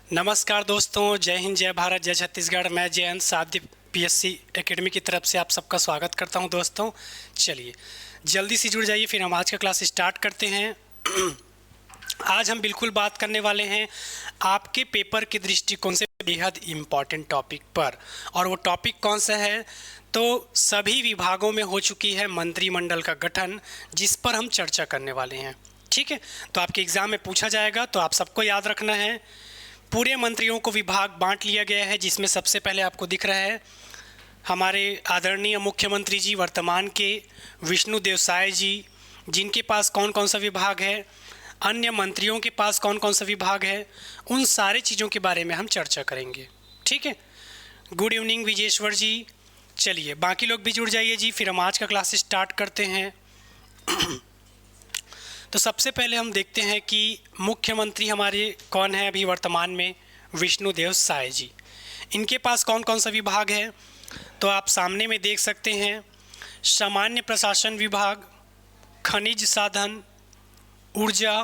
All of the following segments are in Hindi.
नमस्कार दोस्तों, जय हिंद, जय भारत, जय छत्तीसगढ़। मैं जयंत साध्य पीएससी एकेडमी की तरफ से आप सबका स्वागत करता हूं। दोस्तों चलिए जल्दी से जुड़ जाइए, फिर हम आज का क्लास स्टार्ट करते हैं। आज हम बिल्कुल बात करने वाले हैं आपके पेपर के दृष्टिकोण से बेहद इम्पॉर्टेंट टॉपिक पर। और वो टॉपिक कौन सा है? तो सभी विभागों में हो चुकी है मंत्रिमंडल का गठन, जिस पर हम चर्चा करने वाले हैं। ठीक है, तो आपके एग्ज़ाम में पूछा जाएगा, तो आप सबको याद रखना है। पूरे मंत्रियों को विभाग बांट लिया गया है, जिसमें सबसे पहले आपको दिख रहा है हमारे आदरणीय मुख्यमंत्री जी वर्तमान के विष्णुदेव साय जी, जिनके पास कौन कौन सा विभाग है, अन्य मंत्रियों के पास कौन कौन सा विभाग है, उन सारे चीज़ों के बारे में हम चर्चा करेंगे। ठीक है, गुड इवनिंग विजेश्वर जी। चलिए बाकी लोग भी जुड़ जाइए जी, फिर हम आज का क्लास स्टार्ट करते हैं। तो सबसे पहले हम देखते हैं कि मुख्यमंत्री हमारे कौन है अभी वर्तमान में? विष्णुदेव साय जी। इनके पास कौन कौन सा विभाग है? तो आप सामने में देख सकते हैं सामान्य प्रशासन विभाग, खनिज साधन, ऊर्जा,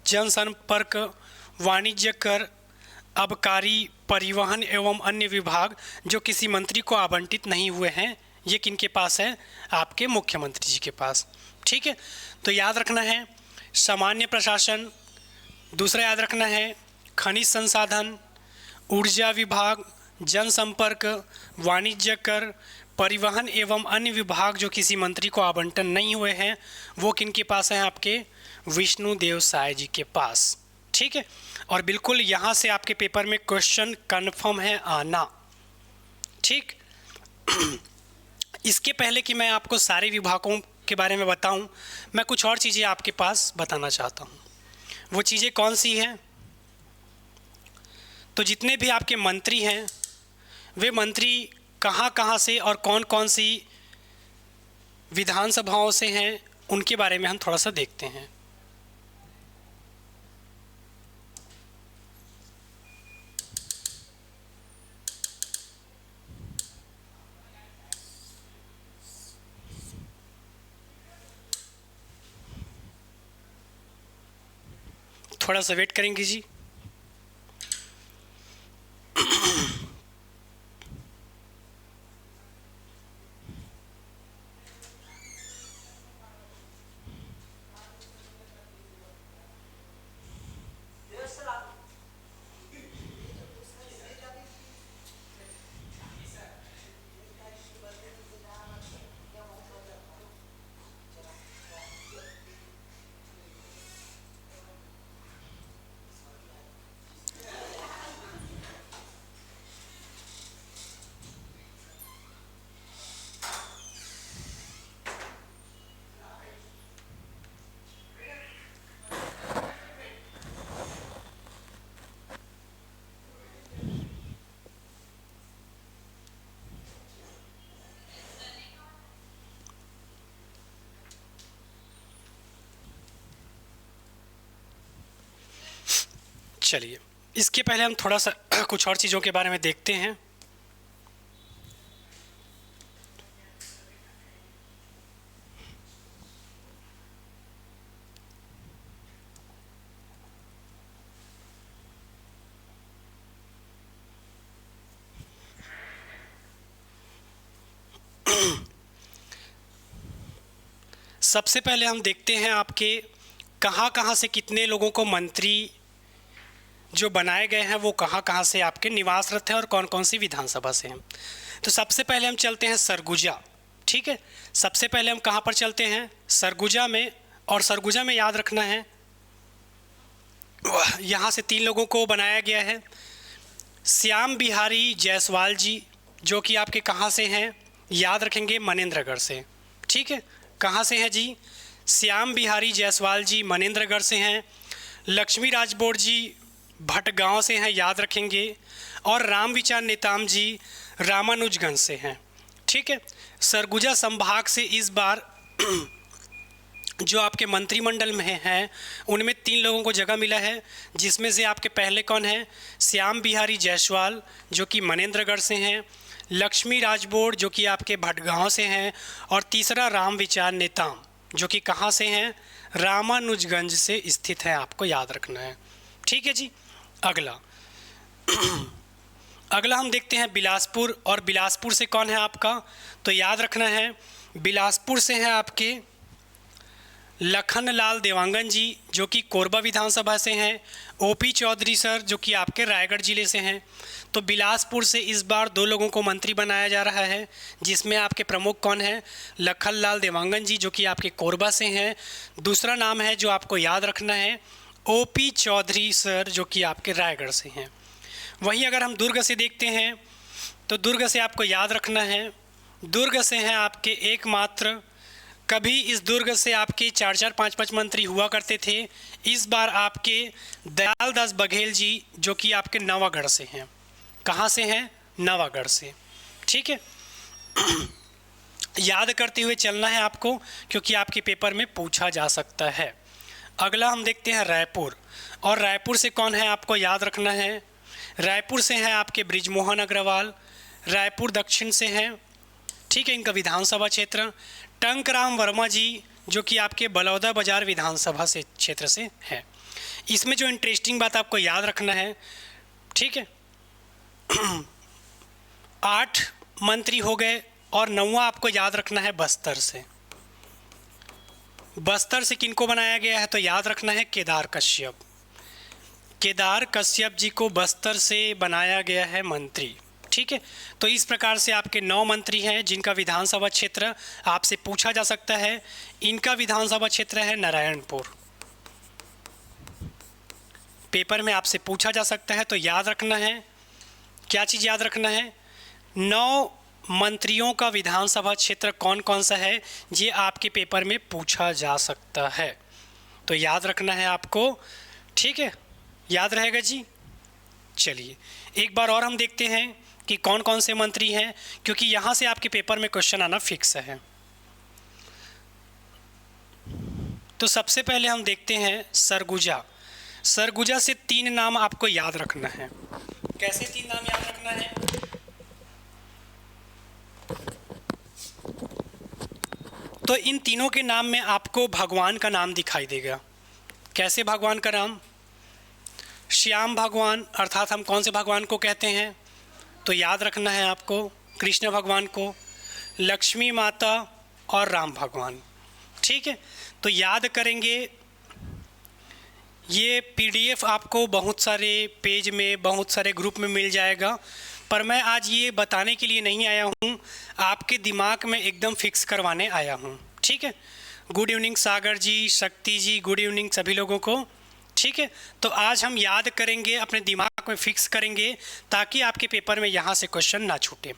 जनसंपर्क, वाणिज्य कर, आबकारी, परिवहन एवं अन्य विभाग जो किसी मंत्री को आवंटित नहीं हुए हैं, ये किनके पास है? आपके मुख्यमंत्री जी के पास। ठीक है, तो याद रखना है सामान्य प्रशासन, दूसरा याद रखना है खनिज संसाधन, ऊर्जा विभाग, जनसंपर्क, वाणिज्य कर, परिवहन एवं अन्य विभाग जो किसी मंत्री को आवंटन नहीं हुए हैं, वो किनके पास हैं? आपके विष्णुदेव साय जी के पास। ठीक है, और बिल्कुल यहाँ से आपके पेपर में क्वेश्चन कन्फर्म है आना। ठीक, इसके पहले कि मैं आपको सारे विभागों के बारे में बताऊं, मैं कुछ और चीज़ें आपके पास बताना चाहता हूं। वो चीज़ें कौन सी हैं? तो जितने भी आपके मंत्री हैं, वे मंत्री कहां कहां से और कौन कौन सी विधानसभाओं से हैं, उनके बारे में हम थोड़ा सा देखते हैं। थोड़ा सा वेट करेंगे जी। चलिए इसके पहले हम थोड़ा सा कुछ और चीज़ों के बारे में देखते हैं। सबसे पहले हम देखते हैं आपके कहाँ कहाँ से कितने लोगों को मंत्री जो बनाए गए हैं वो कहाँ कहाँ से आपके निवासरत हैं और कौन कौन सी विधानसभा से हैं। तो सबसे पहले हम चलते हैं सरगुजा। ठीक है, सबसे पहले हम कहाँ पर चलते हैं? सरगुजा में। और सरगुजा में याद रखना है यहाँ से 3 लोगों को बनाया गया है। श्याम बिहारी जायसवाल जी, जो कि आपके कहाँ से हैं? याद रखेंगे मनेंद्रगढ़ से। ठीक है, कहाँ से हैं जी? श्याम बिहारी जायसवाल जी मनेंद्रगढ़ से हैं। लक्ष्मी राजबोर जी भटगांव से हैं, याद रखेंगे। और रामविचार नेताम जी रामानुजगंज से हैं। ठीक है, सरगुजा संभाग से इस बार जो आपके मंत्रिमंडल में हैं उनमें 3 लोगों को जगह मिला है, जिसमें से आपके पहले कौन है? श्याम बिहारी जायसवाल जो कि मनेंद्रगढ़ से हैं, लक्ष्मी राजबोर जो कि आपके भटगांव से हैं, और तीसरा रामविचार नेताम जो कि कहाँ से हैं? रामानुजगंज से स्थित है, आपको याद रखना है। ठीक है जी। अगला अगला हम देखते हैं बिलासपुर, और बिलासपुर से कौन है आपका, तो याद रखना है बिलासपुर से हैं आपके लखनलाल देवांगन जी जो कि कोरबा विधानसभा से हैं, ओपी चौधरी सर जो कि आपके रायगढ़ जिले से हैं। तो बिलासपुर से इस बार 2 लोगों को मंत्री बनाया जा रहा है, जिसमें आपके प्रमुख कौन हैं, लखनलाल देवांगन जी जो कि आपके कोरबा से हैं। दूसरा नाम है जो आपको याद रखना है ओपी चौधरी सर जो कि आपके रायगढ़ से हैं। वहीं अगर हम दुर्ग से देखते हैं तो दुर्ग से आपको याद रखना है, दुर्ग से हैं आपके एकमात्र, कभी इस दुर्ग से आपके 4-4, 5-5 मंत्री हुआ करते थे, इस बार आपके दयाल दास बघेल जी जो कि आपके नवागढ़ से हैं। कहाँ से हैं, नवागढ़ से। ठीक है, याद करते हुए चलना है आपको क्योंकि आपके पेपर में पूछा जा सकता है। अगला हम देखते हैं रायपुर, और रायपुर से कौन है आपको याद रखना है, रायपुर से हैं आपके बृजमोहन अग्रवाल, रायपुर दक्षिण से हैं। ठीक है, इनका विधानसभा क्षेत्र टंकराम वर्मा जी जो कि आपके बलौदा बाजार विधानसभा से क्षेत्र से हैं। इसमें जो इंटरेस्टिंग बात आपको याद रखना है, ठीक है, 8 मंत्री हो गए, और 9वां आपको याद रखना है बस्तर से। बस्तर से किनको बनाया गया है, तो याद रखना है केदार कश्यप। केदार कश्यप जी को बस्तर से बनाया गया है मंत्री। ठीक है, तो इस प्रकार से आपके 9 मंत्री हैं जिनका विधानसभा क्षेत्र आपसे पूछा जा सकता है। इनका विधानसभा क्षेत्र है नारायणपुर, पेपर में आपसे पूछा जा सकता है। तो याद रखना है, क्या चीज़ याद रखना है, 9 मंत्रियों का विधानसभा क्षेत्र कौन कौन सा है, ये आपके पेपर में पूछा जा सकता है। तो याद रखना है आपको। ठीक है, याद रहेगा जी। चलिए एक बार और हम देखते हैं कि कौन कौन से मंत्री हैं, क्योंकि यहाँ से आपके पेपर में क्वेश्चन आना फिक्स है। तो सबसे पहले हम देखते हैं सरगुजा। सरगुजा से 3 नाम आपको याद रखना है। कैसे 3 नाम याद रखना है, तो इन तीनों के नाम में आपको भगवान का नाम दिखाई देगा। कैसे भगवान का नाम, श्याम भगवान, अर्थात हम कौन से भगवान को कहते हैं, तो याद रखना है आपको कृष्ण भगवान को, लक्ष्मी माता और राम भगवान। ठीक है, तो याद करेंगे। ये पीडीएफ आपको बहुत सारे पेज में, बहुत सारे ग्रुप में मिल जाएगा, पर मैं आज ये बताने के लिए नहीं आया हूँ, आपके दिमाग में एकदम फिक्स करवाने आया हूँ। ठीक है, गुड इवनिंग सागर जी, शक्ति जी, गुड इवनिंग सभी लोगों को। ठीक है, तो आज हम याद करेंगे, अपने दिमाग में फिक्स करेंगे ताकि आपके पेपर में यहाँ से क्वेश्चन ना छूटे।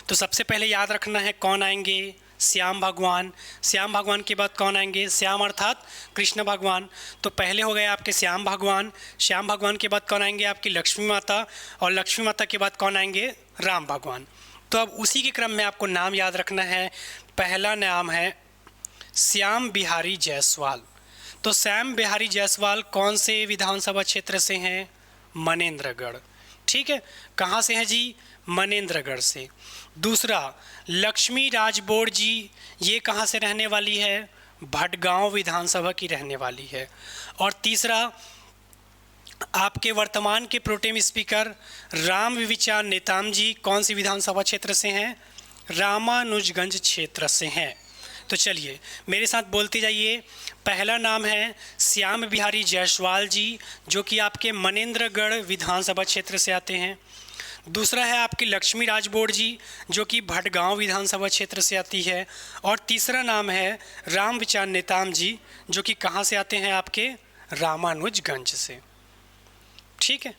तो सबसे पहले याद रखना है कौन आएंगे, श्याम भगवान। श्याम भगवान के बाद कौन आएंगे, श्याम अर्थात कृष्ण भगवान। तो पहले हो गए आपके श्याम भगवान। श्याम भगवान के बाद कौन आएंगे, आपकी लक्ष्मी माता, और लक्ष्मी माता के बाद कौन आएंगे, राम भगवान। तो अब उसी के क्रम में आपको नाम याद रखना है। पहला नाम है श्याम बिहारी जायसवाल। तो श्याम बिहारी जायसवाल कौन से विधानसभा क्षेत्र से हैं, मनेंद्रगढ़। ठीक है, कहाँ से हैं जी, मनेंद्रगढ़ से। दूसरा लक्ष्मी राजबोर जी, ये कहाँ से रहने वाली है, भटगांव विधानसभा की रहने वाली है। और तीसरा आपके वर्तमान के प्रोटेम स्पीकर राम विचार नेताम जी कौन सी विधानसभा क्षेत्र से हैं, रामानुजगंज क्षेत्र से हैं। तो चलिए मेरे साथ बोलते जाइए। पहला नाम है श्याम बिहारी जायसवाल जी जो कि आपके मनेंद्रगढ़ विधानसभा क्षेत्र से आते हैं। दूसरा है आपकी लक्ष्मी राजबोर जी जो कि भटगांव विधानसभा क्षेत्र से आती है। और तीसरा नाम है राम विचार नेताम जी जो कि कहाँ से आते हैं, आपके रामानुजगंज से। ठीक है,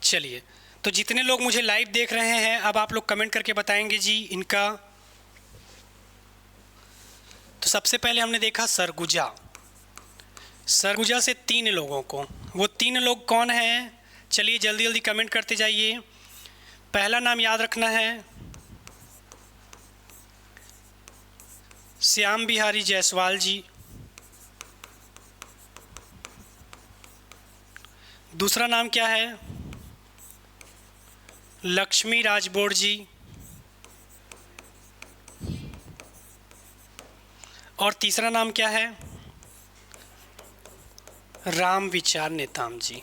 चलिए तो जितने लोग मुझे लाइव देख रहे हैं अब आप लोग कमेंट करके बताएंगे जी इनका। तो सबसे पहले हमने देखा सरगुजा। सरगुजा से 3 लोगों को, वो 3 लोग कौन हैं, चलिए जल्दी जल्दी कमेंट करते जाइए। पहला नाम याद रखना है श्याम बिहारी जायसवाल जी। दूसरा नाम क्या है, लक्ष्मी राजबोर जी और तीसरा नाम क्या है? राम विचार नेताम जी।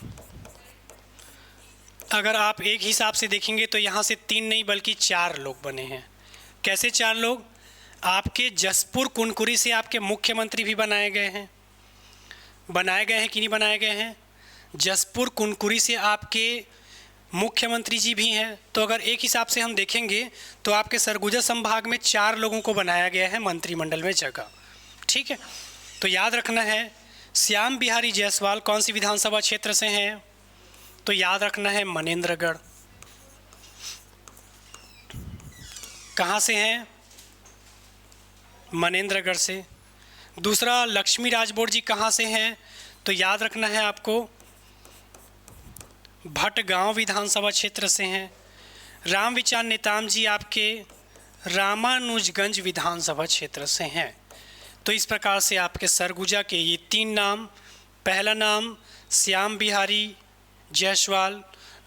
अगर आप एक हिसाब से देखेंगे तो यहाँ से 3 नहीं बल्कि 4 लोग बने हैं। कैसे 4 लोग? आपके जसपुर कुनकुरी से आपके मुख्यमंत्री भी बनाए गए हैं कि नहीं बनाए गए हैं? जसपुर कुनकुरी से आपके मुख्यमंत्री जी भी हैं। तो अगर एक हिसाब से हम देखेंगे तो आपके सरगुजा संभाग में 4 लोगों को बनाया गया है मंत्रिमंडल में जगह। ठीक है, तो याद रखना है श्याम बिहारी जायसवाल कौन सी विधानसभा क्षेत्र से हैं? तो याद रखना है मनेंद्रगढ़। कहाँ से हैं? मनेंद्रगढ़ से। दूसरा, लक्ष्मी राजबोर जी कहाँ से हैं? तो याद रखना है आपको भटगांव विधानसभा क्षेत्र से हैं। राम विचार नेताम जी आपके रामानुजगंज विधानसभा क्षेत्र से हैं। तो इस प्रकार से आपके सरगुजा के ये 3 नाम, पहला नाम श्याम बिहारी जायसवाल,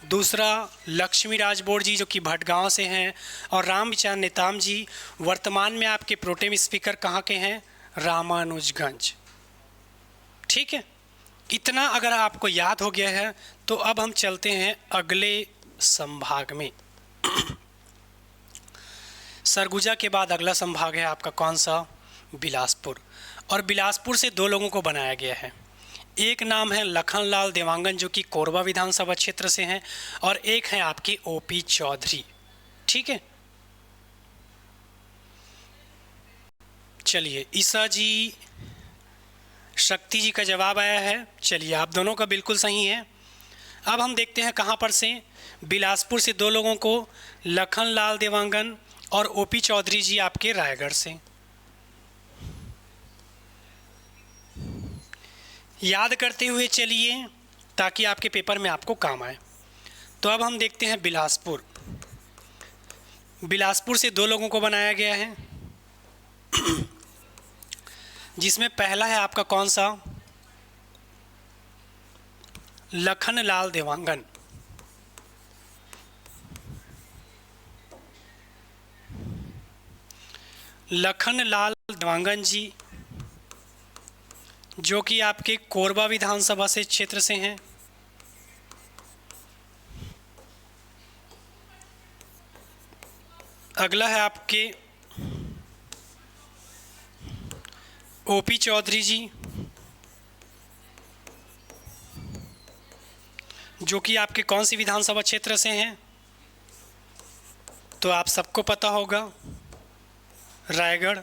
दूसरा लक्ष्मी राजबोर जी जो कि भटगांव से हैं, और राम विचार नेताम जी वर्तमान में आपके प्रोटेम स्पीकर कहाँ के हैं? रामानुजगंज। ठीक है, इतना अगर आपको याद हो गया है तो अब हम चलते हैं अगले संभाग में। सरगुजा के बाद अगला संभाग है आपका कौन सा? बिलासपुर। और बिलासपुर से 2 लोगों को बनाया गया है। एक नाम है लखनलाल देवांगन जो कि कोरबा विधानसभा क्षेत्र से हैं, और एक है आपकी ओपी चौधरी। ठीक है, चलिए ईसा जी, शक्ति जी का जवाब आया है। चलिए, आप दोनों का बिल्कुल सही है। अब हम देखते हैं कहाँ पर से। बिलासपुर से 2 लोगों को, लखनलाल देवांगन और ओपी चौधरी जी आपके रायगढ़ से। याद करते हुए चलिए ताकि आपके पेपर में आपको काम आए। तो अब हम देखते हैं बिलासपुर। बिलासपुर से 2 लोगों को बनाया गया है, जिसमें पहला है आपका कौन सा? लखनलाल देवांगन। लखनलाल देवांगन जी जो कि आपके कोरबा विधानसभा से क्षेत्र से हैं। अगला है आपके ओपी चौधरी जी जो कि आपके कौन सी विधानसभा क्षेत्र से हैं? तो आप सबको पता होगा, रायगढ़।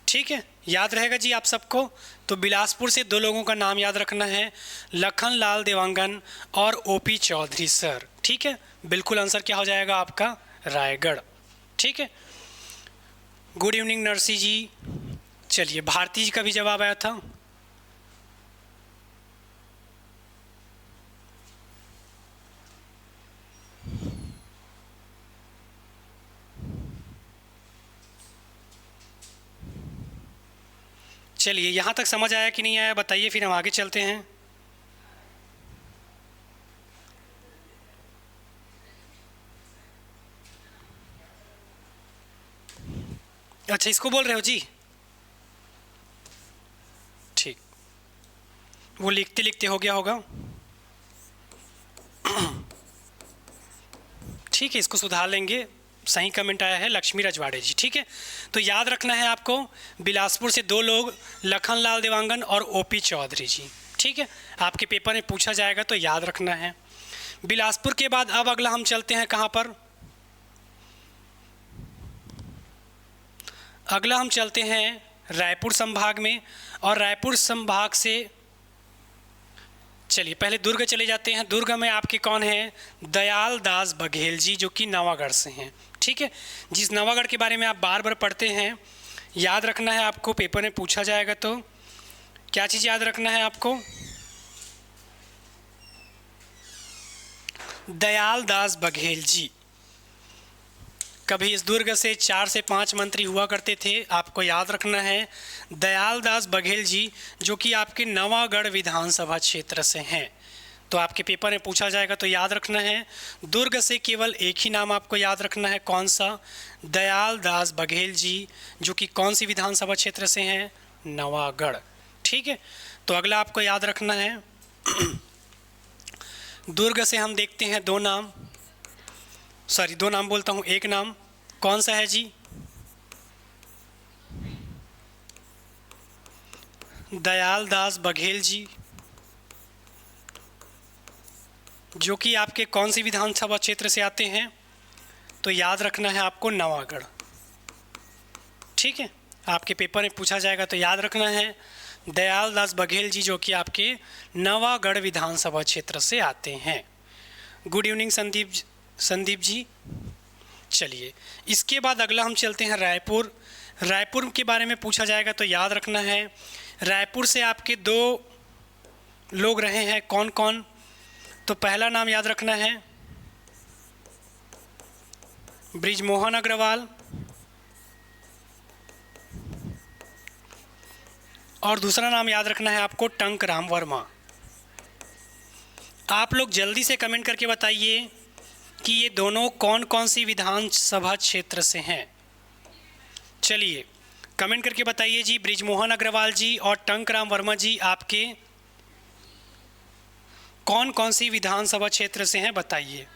ठीक है, याद रहेगा जी आप सबको। तो बिलासपुर से 2 लोगों का नाम याद रखना है, लखनलाल देवांगन और ओपी चौधरी सर। ठीक है, बिल्कुल आंसर क्या हो जाएगा आपका? रायगढ़। ठीक है, गुड इवनिंग नरसी जी। चलिए, भारती जी का भी जवाब आया था। चलिए, यहाँ तक समझ आया कि नहीं आया बताइए, फिर हम आगे चलते हैं। अच्छा, इसको बोल रहे हो जी? ठीक, वो लिखते लिखते हो गया होगा। ठीक है, इसको सुधार लेंगे। सही कमेंट आया है लक्ष्मी रजवाड़े जी। ठीक है, तो याद रखना है आपको, बिलासपुर से 2 लोग, लखनलाल देवांगन और ओपी चौधरी जी। ठीक है, आपके पेपर में पूछा जाएगा तो याद रखना है। बिलासपुर के बाद अब अगला हम चलते हैं कहाँ पर? अगला हम चलते हैं रायपुर संभाग में, और रायपुर संभाग से चलिए पहले दुर्ग चले जाते हैं। दुर्ग में आपके कौन हैं? दयाल दास बघेल जी जो कि नवागढ़ से हैं। ठीक है, जिस नवागढ़ के बारे में आप बार बार पढ़ते हैं, याद रखना है आपको, पेपर में पूछा जाएगा तो क्या चीज़ याद रखना है आपको? दयाल दास बघेल जी। कभी इस दुर्ग से 4 से 5 मंत्री हुआ करते थे, आपको याद रखना है दयाल दास बघेल जी जो कि आपके नवागढ़ विधानसभा क्षेत्र से हैं। तो आपके पेपर में पूछा जाएगा तो याद रखना है। दुर्ग से केवल एक ही नाम आपको याद रखना है, कौन सा? दयाल दास बघेल जी, जो कि कौन सी विधानसभा क्षेत्र से हैं? नवागढ़। ठीक है, तो अगला आपको याद रखना है दुर्ग से हम देखते हैं दो नाम बोलता हूँ, एक नाम कौन सा है जी? दयाल दास बघेल जी, जो कि आपके कौन सी विधानसभा क्षेत्र से आते हैं? तो याद रखना है आपको नवागढ़। ठीक है, आपके पेपर में पूछा जाएगा तो याद रखना है दयाल दास बघेल जी, जो कि आपके नवागढ़ विधानसभा क्षेत्र से आते हैं। Good evening Sandeep ji. चलिए, इसके बाद अगला हम चलते हैं रायपुर। रायपुर के बारे में पूछा जाएगा तो याद रखना है रायपुर से आपके दो लोग रहे हैं, कौन कौन? तो पहला नाम याद रखना है बृजमोहन अग्रवाल, और दूसरा नाम याद रखना है आपको टंकराम वर्मा। आप लोग जल्दी से कमेंट करके बताइए कि ये दोनों कौन कौन सी विधानसभा क्षेत्र से हैं। चलिए, कमेंट करके बताइए जी, बृजमोहन अग्रवाल जी और टंकराम वर्मा जी आपके कौन कौन सी विधानसभा क्षेत्र से हैं, बताइए।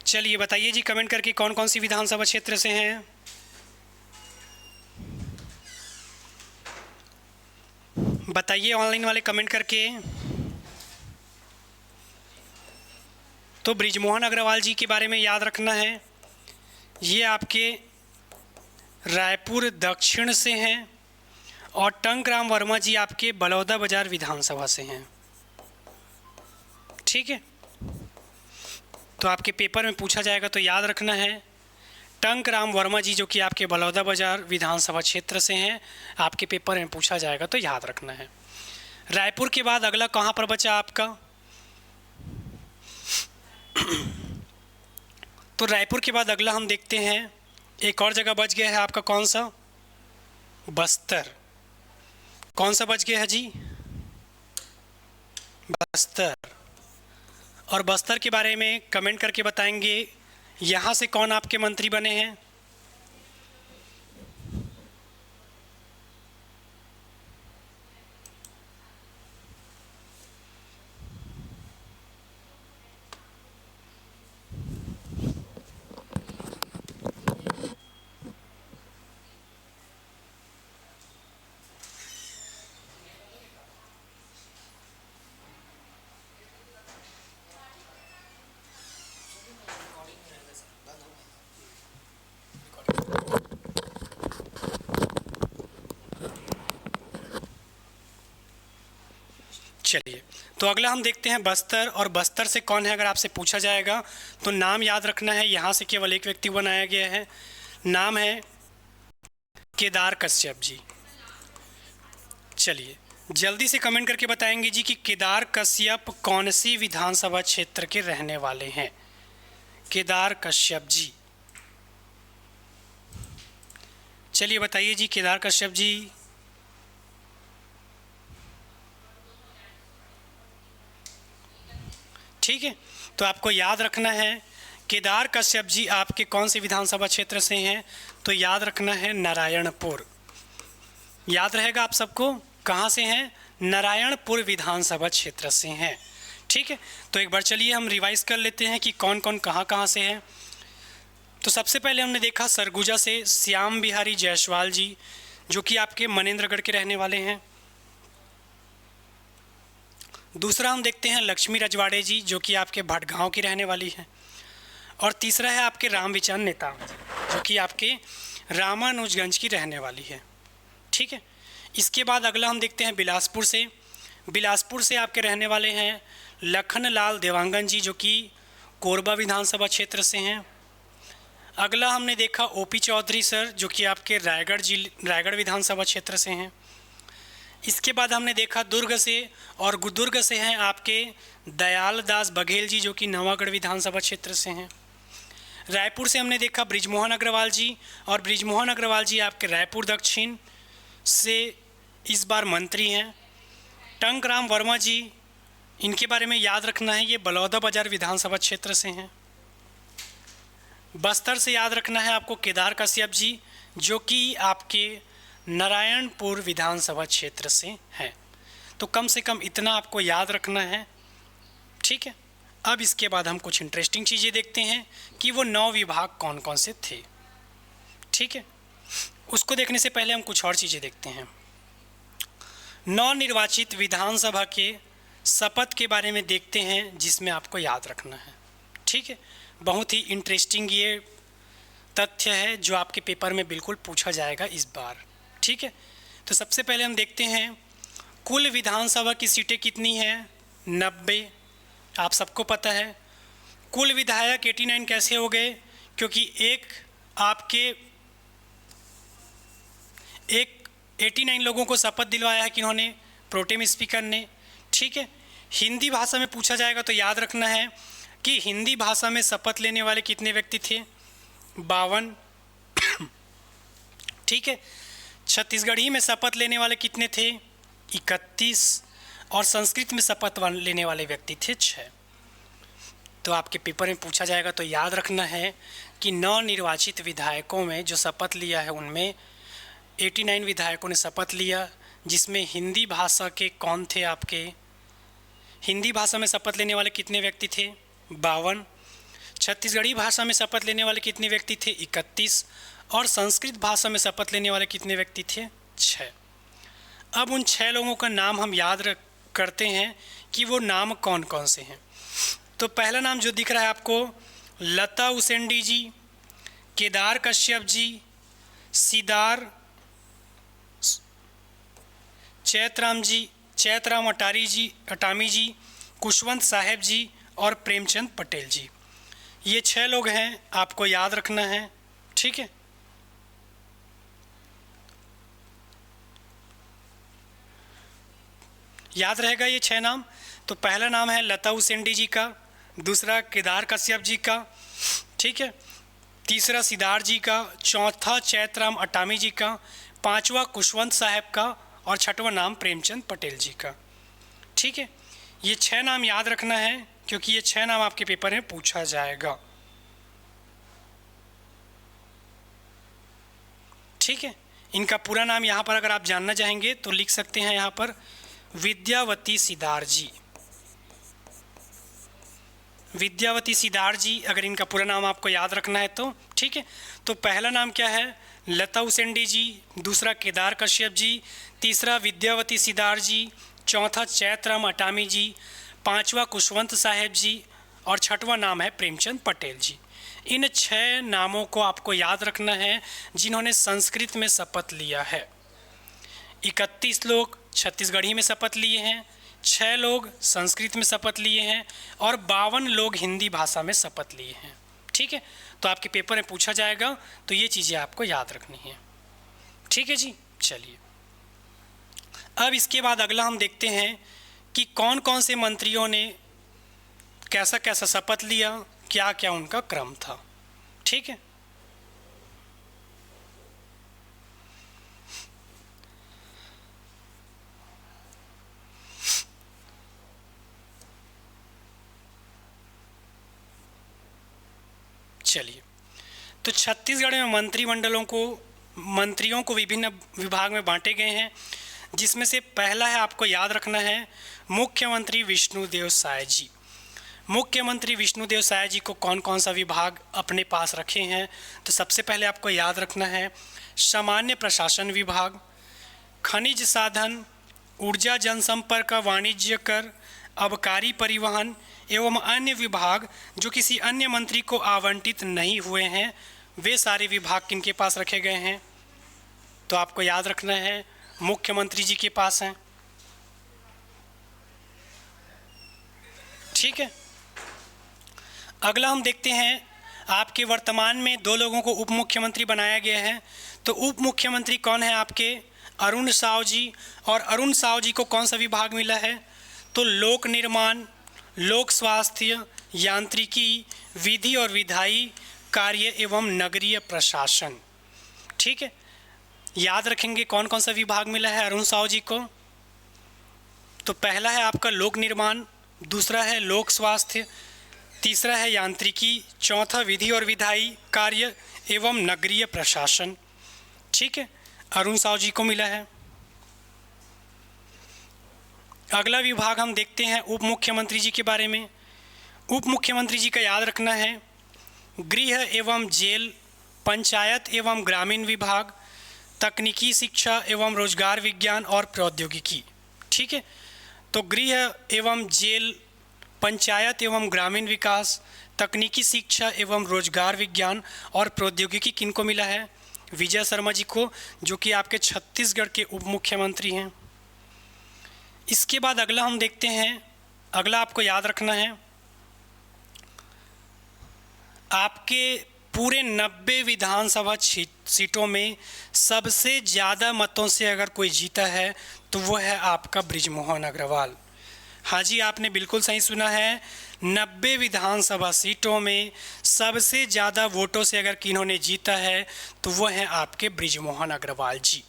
चलिए बताइए जी, कमेंट करके कौन कौन सी विधानसभा क्षेत्र से हैं। बताइए ऑनलाइन वाले कमेंट करके। तो बृजमोहन अग्रवाल जी के बारे में याद रखना है, ये आपके रायपुर दक्षिण से हैं, और टंकराम वर्मा जी आपके बलौदा बाजार विधानसभा से हैं। ठीक है, तो आपके पेपर में पूछा जाएगा तो याद रखना है टंकराम वर्मा जी, जो कि आपके बलौदा बाजार विधानसभा क्षेत्र से हैं। आपके पेपर में पूछा जाएगा तो याद रखना है। रायपुर के बाद अगला कहाँ पर बचा आपका? तो रायपुर के बाद अगला हम देखते हैं, एक और जगह बच गया है आपका, कौन सा? बस्तर। कौन सा बच गया है जी? बस्तर। और बस्तर के बारे में कमेंट करके बताएंगे यहाँ से कौन आपके मंत्री बने हैं। चलिए, तो अगला हम देखते हैं बस्तर, और बस्तर से कौन है अगर आपसे पूछा जाएगा तो नाम याद रखना है। यहाँ से केवल एक व्यक्ति बनाया गया है, नाम है केदार कश्यप जी। चलिए जल्दी से कमेंट करके बताएंगे जी कि केदार कश्यप कौन सी विधानसभा क्षेत्र के रहने वाले हैं। केदार कश्यप जी, चलिए बताइए जी केदार कश्यप जी। ठीक है, तो आपको याद रखना है केदार कश्यप जी आपके कौन से विधानसभा क्षेत्र से हैं। तो याद रखना है नारायणपुर। याद रहेगा आप सबको, कहाँ से हैं? नारायणपुर विधानसभा क्षेत्र से हैं। ठीक है, तो एक बार चलिए हम रिवाइज कर लेते हैं कि कौन कौन कहाँ से हैं। तो सबसे पहले हमने देखा सरगुजा से श्याम बिहारी जायसवाल जी, जो कि आपके मनेंद्रगढ़ के रहने वाले हैं। दूसरा हम देखते हैं लक्ष्मी रजवाड़े जी, जो कि आपके भटगांव की रहने वाली हैं। और तीसरा है आपके रामविचार नेताम, जो कि आपके रामानुजगंज की रहने वाली है। ठीक है, इसके बाद अगला हम देखते हैं बिलासपुर से। बिलासपुर से आपके रहने वाले हैं लखनलाल देवांगन जी, जो कि कोरबा विधानसभा क्षेत्र से हैं। अगला हमने देखा ओपी चौधरी सर, जो कि आपके रायगढ़ विधानसभा क्षेत्र से हैं। इसके बाद हमने देखा दुर्ग से, और दुर्ग से हैं आपके दयाल दास बघेल जी, जो कि नवागढ़ विधानसभा क्षेत्र से हैं। रायपुर से हमने देखा बृजमोहन अग्रवाल जी, और बृजमोहन अग्रवाल जी आपके रायपुर दक्षिण से इस बार मंत्री हैं। टंकराम वर्मा जी, इनके बारे में याद रखना है, ये बलौदाबाजार विधानसभा क्षेत्र से हैं। बस्तर से याद रखना है आपको केदार कश्यप जी, जो कि आपके नारायणपुर विधानसभा क्षेत्र से हैं। तो कम से कम इतना आपको याद रखना है, ठीक है। अब इसके बाद हम कुछ इंटरेस्टिंग चीज़ें देखते हैं कि वो 9 विभाग कौन कौन से थे, ठीक है। उसको देखने से पहले हम कुछ और चीज़ें देखते हैं। नवनिर्वाचित विधानसभा के शपथ के बारे में देखते हैं, जिसमें आपको याद रखना है, ठीक है। बहुत ही इंटरेस्टिंग ये तथ्य है जो आपके पेपर में बिल्कुल पूछा जाएगा इस बार, ठीक है। तो सबसे पहले हम देखते हैं कुल विधानसभा की सीटें कितनी हैं, 90। आप सबको पता है। कुल विधायक 89 कैसे हो गए, क्योंकि एक 89 लोगों को शपथ दिलवाया है कि उन्होंने प्रोटेम स्पीकर ने, ठीक है। हिंदी भाषा में पूछा जाएगा तो याद रखना है कि हिंदी भाषा में शपथ लेने वाले कितने व्यक्ति थे, 52, ठीक है। छत्तीसगढ़ी में शपथ लेने वाले कितने थे, 31, और संस्कृत में शपथ लेने वाले व्यक्ति थे 6। तो आपके पेपर में पूछा जाएगा तो याद रखना है कि नवनिर्वाचित विधायकों में जो शपथ लिया है उनमें 89 विधायकों ने शपथ लिया, जिसमें हिंदी भाषा के कौन थे आपके, हिंदी भाषा में शपथ लेने वाले कितने व्यक्ति थे, 52, छत्तीसगढ़ी भाषा में शपथ लेने वाले कितने व्यक्ति थे, 31, और संस्कृत भाषा में शपथ लेने वाले कितने व्यक्ति थे, 6। अब उन 6 लोगों का नाम हम याद करते हैं कि वो नाम कौन कौन से हैं। तो पहला नाम जो दिख रहा है आपको, लता उसेंडी जी, केदार कश्यप जी, सिदार चैतराम अटामी जी, कुशवंत साहेब जी और प्रेमचंद पटेल जी। ये 6 लोग हैं, आपको याद रखना है, ठीक है। याद रहेगा ये 6 नाम। तो पहला नाम है लता उसेंडी जी का, दूसरा केदार कश्यप जी का, ठीक है, तीसरा सिदार जी का, चौथा चैतराम अटामी जी का, 5वां कुशवंत साहब का, और 6वां नाम प्रेमचंद पटेल जी का, ठीक है। ये 6 नाम याद रखना है, क्योंकि ये 6 नाम आपके पेपर में पूछा जाएगा, ठीक है। इनका पूरा नाम यहाँ पर अगर आप जानना चाहेंगे तो लिख सकते हैं यहाँ पर, विद्यावती सिदार जी, विद्यावती सिदार जी, अगर इनका पूरा नाम आपको याद रखना है तो, ठीक है। तो पहला नाम क्या है, लता उसेंडी जी, दूसरा केदार कश्यप जी, तीसरा विद्यावती सिदार जी, चौथा चैतराम अटामी जी, 5वां कुशवंत साहेब जी, और 6वां नाम है प्रेमचंद पटेल जी। इन 6 नामों को आपको याद रखना है जिन्होंने संस्कृत में शपथ लिया है। 31 लोग छत्तीसगढ़ी में शपथ लिए हैं, 6 लोग संस्कृत में शपथ लिए हैं, और 52 लोग हिंदी भाषा में शपथ लिए हैं, ठीक है। तो आपके पेपर में पूछा जाएगा तो ये चीज़ें आपको याद रखनी है, ठीक है जी। चलिए, अब इसके बाद अगला हम देखते हैं कि कौन कौन से मंत्रियों ने कैसा कैसा शपथ लिया, क्या क्या उनका क्रम था, ठीक है। चलिए, तो छत्तीसगढ़ में मंत्रियों को विभिन्न विभाग में बांटे गए हैं, जिसमें से पहला है, आपको याद रखना है, मुख्यमंत्री विष्णुदेव साय जी। मुख्यमंत्री विष्णुदेव साय जी को कौन कौन सा विभाग अपने पास रखे हैं, तो सबसे पहले आपको याद रखना है सामान्य प्रशासन विभाग, खनिज साधन, ऊर्जा जनसंपर्क, वाणिज्य कर, आबकारी परिवहन एवं अन्य विभाग जो किसी अन्य मंत्री को आवंटित नहीं हुए हैं, वे सारे विभाग किनके पास रखे गए हैं, तो आपको याद रखना है मुख्यमंत्री जी के पास हैं, ठीक है। अगला हम देखते हैं, आपके वर्तमान में 2 लोगों को उप मुख्यमंत्री बनाया गया है। तो उप मुख्यमंत्री कौन है आपके, अरुण साव जी। और अरुण साव जी को कौन सा विभाग मिला है, तो लोक निर्माण, लोक स्वास्थ्य, यांत्रिकी, विधि और विधायी कार्य एवं नगरीय प्रशासन, ठीक है। याद रखेंगे कौन कौन सा विभाग मिला है अरुण साहू जी को। तो पहला है आपका लोक निर्माण, दूसरा है लोक स्वास्थ्य, तीसरा है यांत्रिकी, चौथा विधि और विधायी कार्य एवं नगरीय प्रशासन। ठीक है, अरुण साहू जी को मिला है। अगला विभाग हम देखते हैं उप मुख्यमंत्री जी के बारे में। उप मुख्यमंत्री जी का याद रखना है गृह एवं जेल, पंचायत एवं ग्रामीण विभाग, तकनीकी शिक्षा एवं रोजगार विज्ञान और प्रौद्योगिकी। ठीक है, तो गृह एवं जेल, पंचायत एवं ग्रामीण विकास, तकनीकी शिक्षा एवं रोजगार विज्ञान और प्रौद्योगिकी किनको मिला है? विजय शर्मा जी को, जो कि आपके छत्तीसगढ़ के उप मुख्यमंत्री हैं। इसके बाद अगला हम देखते हैं, अगला आपको याद रखना है आपके पूरे 90 विधानसभा सीटों में सबसे ज़्यादा मतों से अगर कोई जीता है तो वो है आपका बृजमोहन अग्रवाल। हाँ जी, आपने बिल्कुल सही सुना है, 90 विधानसभा सीटों में सबसे ज़्यादा वोटों से अगर किन्होंने जीता है तो वो हैं आपके बृजमोहन अग्रवाल जी।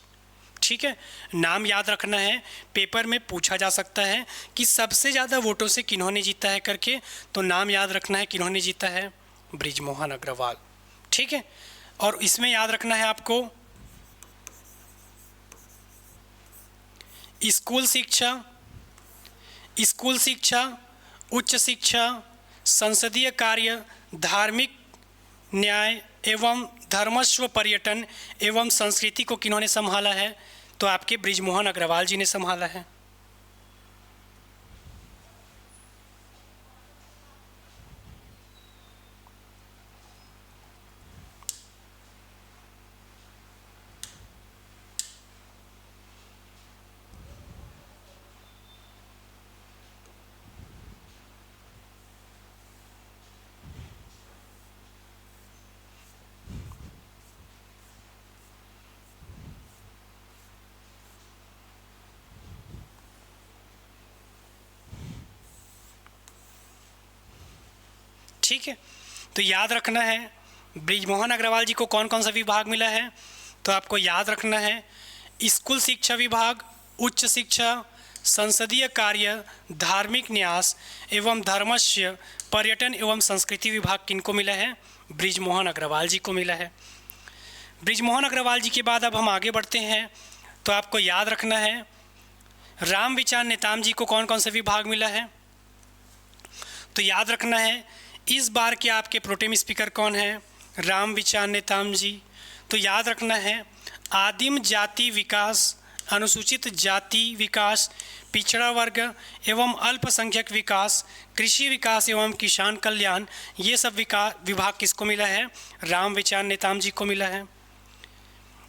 ठीक है, नाम याद रखना है, पेपर में पूछा जा सकता है कि सबसे ज़्यादा वोटों से किन्होंने जीता है करके, तो नाम याद रखना है किन्होंने जीता है, बृजमोहन अग्रवाल। ठीक है, और इसमें याद रखना है आपको स्कूल शिक्षा, उच्च शिक्षा, संसदीय कार्य, धार्मिक न्याय एवं धर्मस्व, पर्यटन एवं संस्कृति को किन्होंने संभाला है? तो आपके बृजमोहन अग्रवाल जी ने संभाला है। ठीक है, तो याद रखना है बृजमोहन अग्रवाल जी को कौन कौन सा विभाग मिला है। तो आपको याद रखना है स्कूल शिक्षा विभाग, उच्च शिक्षा, संसदीय कार्य, धार्मिक न्यास एवं धर्मस्व, पर्यटन एवं संस्कृति विभाग किनको मिला है? बृजमोहन अग्रवाल जी को मिला है। बृजमोहन अग्रवाल जी के बाद अब हम आगे बढ़ते हैं, तो आपको याद रखना है रामविचार नेताम जी को कौन कौन सा विभाग मिला है। तो याद रखना है इस बार के आपके प्रोटेम स्पीकर कौन है? रामविचार नेताम जी। तो याद रखना है आदिम जाति विकास, अनुसूचित जाति विकास, पिछड़ा वर्ग एवं अल्पसंख्यक विकास, कृषि विकास एवं किसान कल्याण, ये सब विभाग किसको मिला है? रामविचार नेताम जी को मिला है।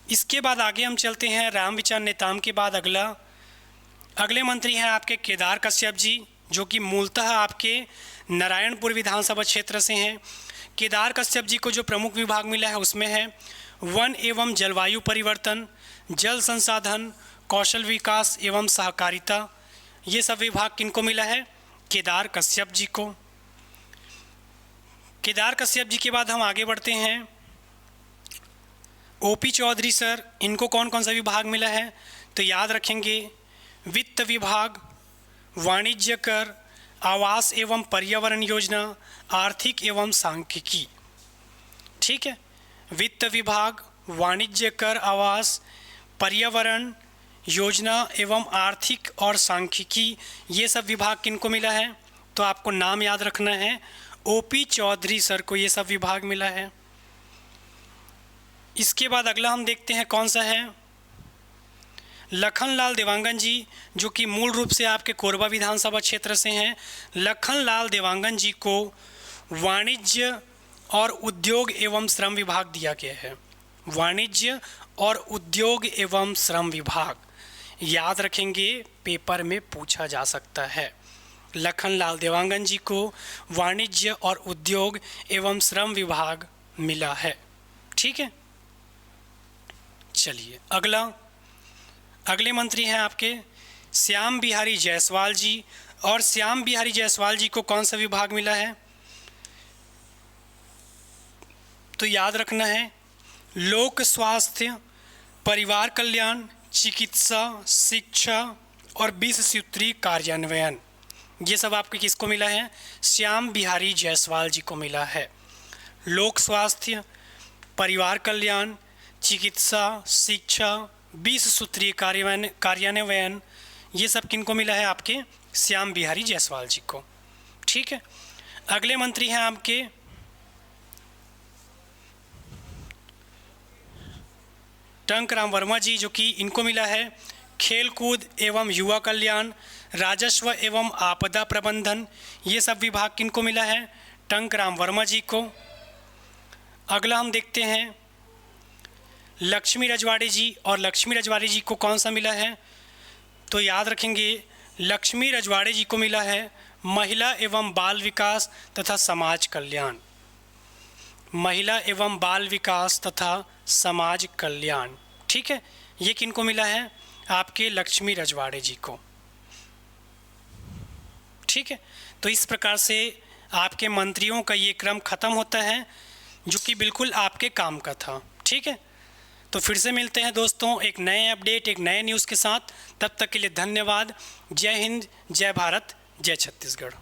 इसके बाद आगे हम चलते हैं, रामविचार नेताम के बाद अगले मंत्री हैं आपके केदार कश्यप जी, जो कि मूलतः आपके नारायणपुर विधानसभा क्षेत्र से हैं। केदार कश्यप जी को जो प्रमुख विभाग मिला है उसमें है वन एवं जलवायु परिवर्तन, जल संसाधन, कौशल विकास एवं सहकारिता। ये सब विभाग किनको मिला है? केदार कश्यप जी को। केदार कश्यप जी के बाद हम आगे बढ़ते हैं, ओपी चौधरी सर, इनको कौन कौन सा विभाग मिला है? तो याद रखेंगे वित्त विभाग, वाणिज्य कर, आवास एवं पर्यावरण योजना, आर्थिक एवं सांख्यिकी। ठीक है, वित्त विभाग, वाणिज्य कर, आवास, पर्यावरण योजना एवं आर्थिक और सांख्यिकी, ये सब विभाग किनको मिला है? तो आपको नाम याद रखना है, ओपी चौधरी सर को ये सब विभाग मिला है। इसके बाद अगला हम देखते हैं कौन सा है, लखनलाल देवांगन जी, जो कि मूल रूप से आपके कोरबा विधानसभा क्षेत्र से हैं। लखनलाल देवांगन जी को वाणिज्य और उद्योग एवं श्रम विभाग दिया गया है। वाणिज्य और उद्योग एवं श्रम विभाग याद रखेंगे, पेपर में पूछा जा सकता है। लखनलाल देवांगन जी को वाणिज्य और उद्योग एवं श्रम विभाग मिला है। ठीक है, चलिए अगले मंत्री हैं आपके श्याम बिहारी जायसवाल जी, और श्याम बिहारी जायसवाल जी को कौन सा विभाग मिला है? तो याद रखना है लोक स्वास्थ्य, परिवार कल्याण, चिकित्सा, शिक्षा और 20 सूत्रीय कार्यान्वयन, ये सब आपके किसको मिला है? श्याम बिहारी जायसवाल जी को मिला है। लोक स्वास्थ्य, परिवार कल्याण, चिकित्सा, शिक्षा, 20 सूत्रीय कार्यान्वयन, ये सब किनको मिला है? आपके श्याम बिहारी जायसवाल जी को। ठीक है, अगले मंत्री हैं आपके टंकराम वर्मा जी, जो कि इनको मिला है खेल कूद एवं युवा कल्याण, राजस्व एवं आपदा प्रबंधन, ये सब विभाग किनको मिला है? टंकराम वर्मा जी को। अगला हम देखते हैं लक्ष्मी रजवाड़े जी, और लक्ष्मी रजवाड़े जी को कौन सा मिला है? तो याद रखेंगे, लक्ष्मी रजवाड़े जी को मिला है महिला एवं बाल विकास तथा समाज कल्याण। महिला एवं बाल विकास तथा समाज कल्याण, ठीक है, ये किनको मिला है? आपके लक्ष्मी रजवाड़े जी को। ठीक है, तो इस प्रकार से आपके मंत्रियों का ये क्रम खत्म होता है, जो कि बिल्कुल आपके काम का था। ठीक है, तो फिर से मिलते हैं दोस्तों एक नए अपडेट, एक नए न्यूज़ के साथ। तब तक के लिए धन्यवाद। जय हिंद, जय भारत, जय छत्तीसगढ़।